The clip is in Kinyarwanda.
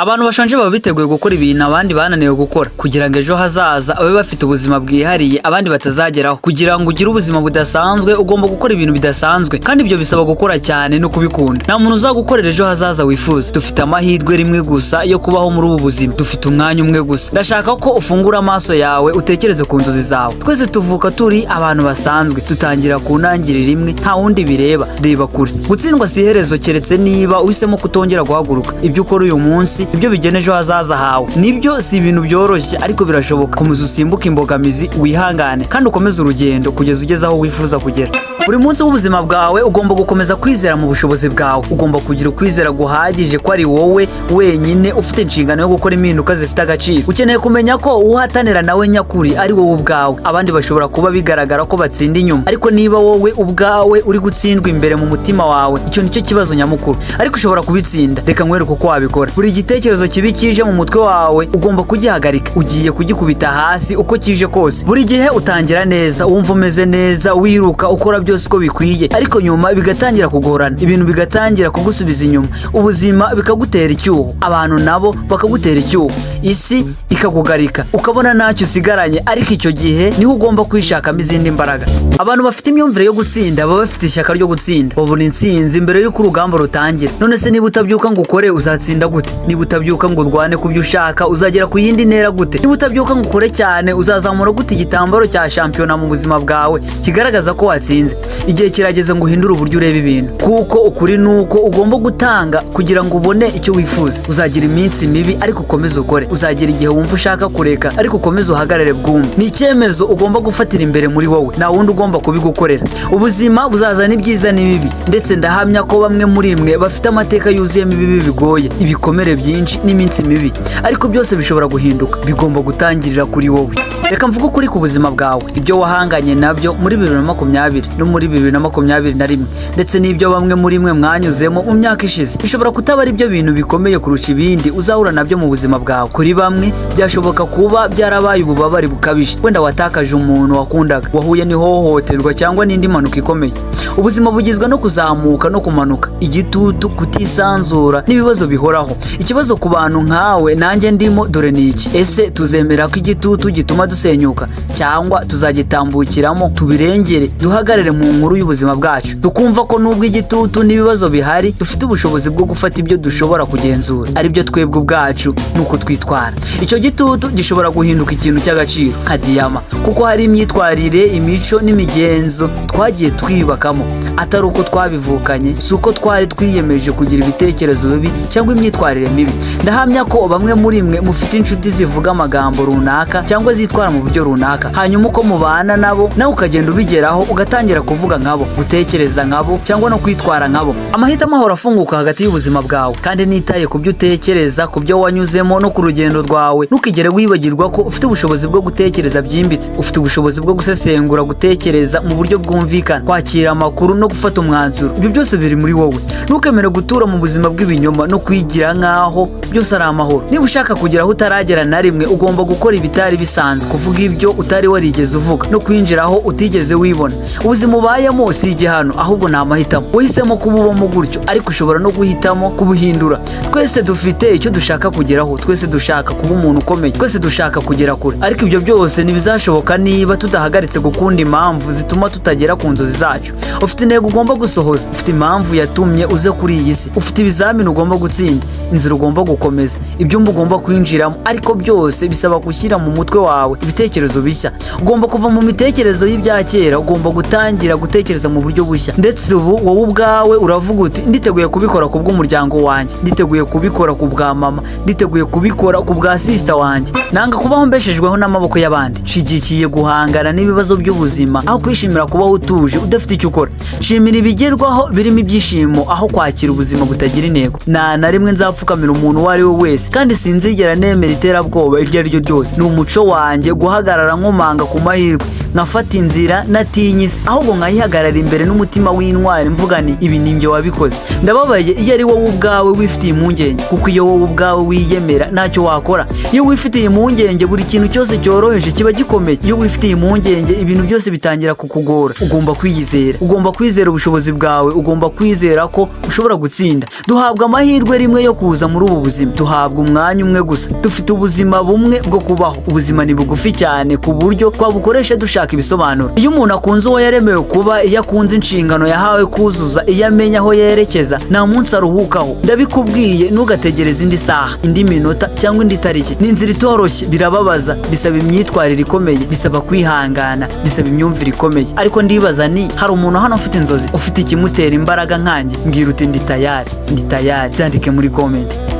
Abantu bashanje baba biteguye gukora ibintu abandi bananiwe gukora kugira ngo ejo hazaza abe bafite ubuzima bwihariye abandi batazageraho. Kugira ngo ugire ubuzima budasanzwe ugomba gukora ibintu bidasanzwe, kandi ibyo bisaba gukora cyane no kubikunda. Nta muntu uzagukorera ejo hazaza wifuza. Dufite amahirwe rimwe gusa yo kubaho muri ubu buzima, dufite umwanya umwe gusa. Ndashaka ko ufungura amaso yawe utekereze ku nzozi zawe. Twese tuvuka turi abantu basanzwe, dutangira ku ntangiriro imwe, nta wundi bireba. Reba kure. Gutsindwa si iherezo keretse niba uhisemo kutongera guhaguruka. Ibyo ukora uyu munsi ibyo bigeneje hazaza hawe. Nibyo si ibintu byoroshye ariko birashoboka. Komeza usimbuke imbogamizi, wihangane kandi ukomeze urugendo kugeza ugeze aho wifuza kugera. Buri munsi w'ubuzima bwawe ugomba gukomeza kwizera mu bushobozi bwawe. Ugomba kugira ukwizera guhagije ko ari wowe wenyine ufite inshingano yo gukora impinduka zifite agaciro. Ukeneye kumenya ko uhatanira nawe nyakuri ari wowe ubwawe. Abandi bashobora kuba bigaragara ko batsinda inyuma, ariko niba wowe ubwawe uri gutsindwa imbere mu mutima wawe, icyo nicyo kibazo nyamukuru. Ariko ushobora kubitsinda. Reka nkwereke uko wabikora. Buri gitekerezo kibi kije mu mutwe wawe ugomba kugihagarika. Ugiye kugikubita hasi uko kije kose. Buri gihe utangira neza, wumva umeze neza, wiruka, ukora byose uko bikwiye, ariko nyuma bigatangira kugorana, ibintu bigatangira kugusubiza inyuma, ubuzima bikagutera icyuho, abantu nabo bakagutera icyuho, isi ikakugarika, ukabona ntacyo usigaranye. Ariko icyo gihe niho ugomba kwishakamo izindi mbaraga. Abantu bafite imyumvire yo gutsinda baba bafite ishyaka ryo gutsinda, babona intsinzi mbere y'uko urugamba rutangira. None se niba utabyuka ngo ukore uzatsinda gute? Niba utabyuka ngo urwane ku byo ushaka uzagera ku yindi ntera gute? Niba utabyuka ngo ukore cyane uzazamura gute igitambaro cya shampiyona mu buzima bwawe kigaragaza ko watsinze? Igihe kirageze ngo uhindure uburyo ureba ibintu, kuko ukuri nuko ugomba gutanga kugira ngo ubone icyo wifuza. Uzagira iminsi mibi ariko ukomeze ukore, uzagira igihe wumva ushaka kureka ariko ukomeze uhagarare bwumve. Ni icyemezo ugomba gufatira imbere muri wowe, nta wundi ugomba kubigukorera. Ubuzima buzazana ibyiza n'ibibi, ndetse ndahamya ko bamwe muri mwe bafite amateka yuzuyemo ibibi bigoye, ibikomere byinshi n'iminsi mibi, ariko byose bishobora guhinduka. Bigomba gutangirira kuri wowe. Reka mvuge ukuri ku buzima bwawe, ibyo wahanganye nabyo muri 2020 no muri 2021, ndetse n'ibyo bamwe muri mwe mwanyuzemo mu myaka ishize, bishobora kutaba ari byo bintu bikomeye kurusha ibindi uzahura nabyo mu buzima bwawe. Kuri bamwe byashoboka kuba byarabaye ububabare bukabije, wenda watakaje umuntu wakundaga, wahuye n'ihohoterwa cyangwa n'indi mpanuka ikomeye. Ubuzima bugizwe no kuzamuka no kumanuka, igitutu, kutisanzura n'ibibazo bihoraho. Ikibazo ku bantu nkawe nanjye ndimo dore ni iki: ese tuzemera ko igitutu gituma dusenyuka, cyangwa tuzagitambukiramo tubirengere, duhagarare mu nkuru y'ubuzima bwacu, tukumva ko nubwo igitutu n'ibibazo bihari dufite ubushobozi bwo gufata ibyo dushobora kugenzura, ari byo twebwe ubwacu nuko twitwara. Icyo gitutu gishobora guhinduka ikintu cy'agaciro nka diyama, kuko hari imyitwarire, imico n'imigenzo twagiye twibakamo, atari uko twabivukanye, si uko twari twiyemeje kugira ibitekerezo bibi cyangwa imyitwarire mibi. Ndahamya ko bamwe muri mwe mufite inshuti zivuga amagambo runaka cyangwa zitwara mu buryo runaka, hanyuma uko mubana nabo nawe ukagenda ubigeraho, ugatangira kuvuga nkabo, gutekereza nkabo cyangwa no kwitwara nkabo. Amahitamo ahora afunguka hagati y'ubuzima bwawe, kandi nitaye ku byo utekereza, ku byo wanyuzemo no ku rugendo rwawe. Ntukigere wibagirwa ko ufite ubushobozi bwo gutekereza byimbitse, ufite ubushobozi bwo gusesengura, gutekereza mu buryo bwumvikana, kwakira amakuru no gufata umwanzuro. Ibyo byose biri muri wowe. Ntukemere gutura mu buzima bw'ibinyoma no kwigira nkaho byose ari amahoro. Niba ushaka kugera aho utaragera na rimwe, ugomba gukora ibitari bisanzwe, kuvuga ibyo utari warigeze uvuga no kwinjira aho utigeze wibona. Ubuzima ubayemo si igihano, ahubwo ni amahitamo. Wahisemo kububamo gutyo, ariko ushobora no guhitamo kubuhindura. Twese dufite icyo dushaka kugeraho, twese dushaka kuba umuntu ukomeye, twese dushaka kugera kure, ariko ibyo byose ntibizashoboka niba tudahagaritse gukunda impamvu zituma tutagera ku nzozi zacu. Ufite intego ugomba gusohoza, ufite impamvu yatumye uze kuri iyi si, ufite ibizamini ugomba gutsinda, inzira ugomba gukomeza, ibyumba ugomba kwinjiramo, ariko byose bisaba gushyira mu mutwe wawe ibitekerezo bishya. Ugomba kuva mu mitekerezo y'ibya kera, ugomba gutangira gutekereza mu buryo bushya. Ndetse ubu wowe ubwawe uravuga uti, nditeguye kubikora ku bw'umuryango wanjye, nditeguye kubikora ku bwa mama, nditeguye kubikora ku bwa sister wanjye. Nanga kubaho mbeshejweho n'amaboko y'abandi. Nshigikiye guhangana n'ibibazo by'ubuzima aho kwishimira kubaho utuje udafite icyo ukora. Shimira ibigerwaho birimo ibyishimo aho kwakira ubuzima butagira intego. Na rimwe nzapfukamira umuntu uwo ari we wese, kandi sinzigera nemera iterabwoba iryo ari ryo ryose. Ni umuco wanjye guhagarara nkomanga ku mahirwe, nkafata inzira natinye isi, ahubwo nkayihagarara imbere n'umutima w'intwari mvuga ni ibi ni njye wabikoze. Ndababaye iyo ari wowe ubwawe wifitiye impungenge, kuko iyo wowe ubwawe wiyemera ntacyo wakora. Iyo wifitiye impungenge buri kintu cyose cyoroheje kiba gikomeye. Iyo wifitiye impungenge ibintu byose bitangira kukugora. Ugomba kwiyizera, ugomba kwizera ubushobozi bwawe, ugomba kwizera ko ushobora gutsinda. Duhabwa amahirwe rimwe yo kuza muri ubu buzima, duhabwa umwanya umwe gusa, dufite ubuzima bumwe bwo kubaho. Ubuzima ni bugufi cyane ku buryo twabukoresha dushaka ibisobanuro. Iyo umuntu akunze uwo yaremewe kuba, iyo akunze inshingano yahawe kuzuza, iyo amenya aho yerekeza, nta munsi aruhukaho. Ndabikubwiye, ntugategereze indi saha, indi minota cyangwa indi tariki. Ni inzira itoroshye, birababaza, bisaba imyitwarire ikomeye, bisaba kwihangana, bisaba imyumvire ikomeye. Ariko ndibaza ni hari umuntu hano ufite inzozi, ufite ikimutera imbaraga nkanjye? Mbwira uti ndi tayari, ndi tayari. Byandike muri comment.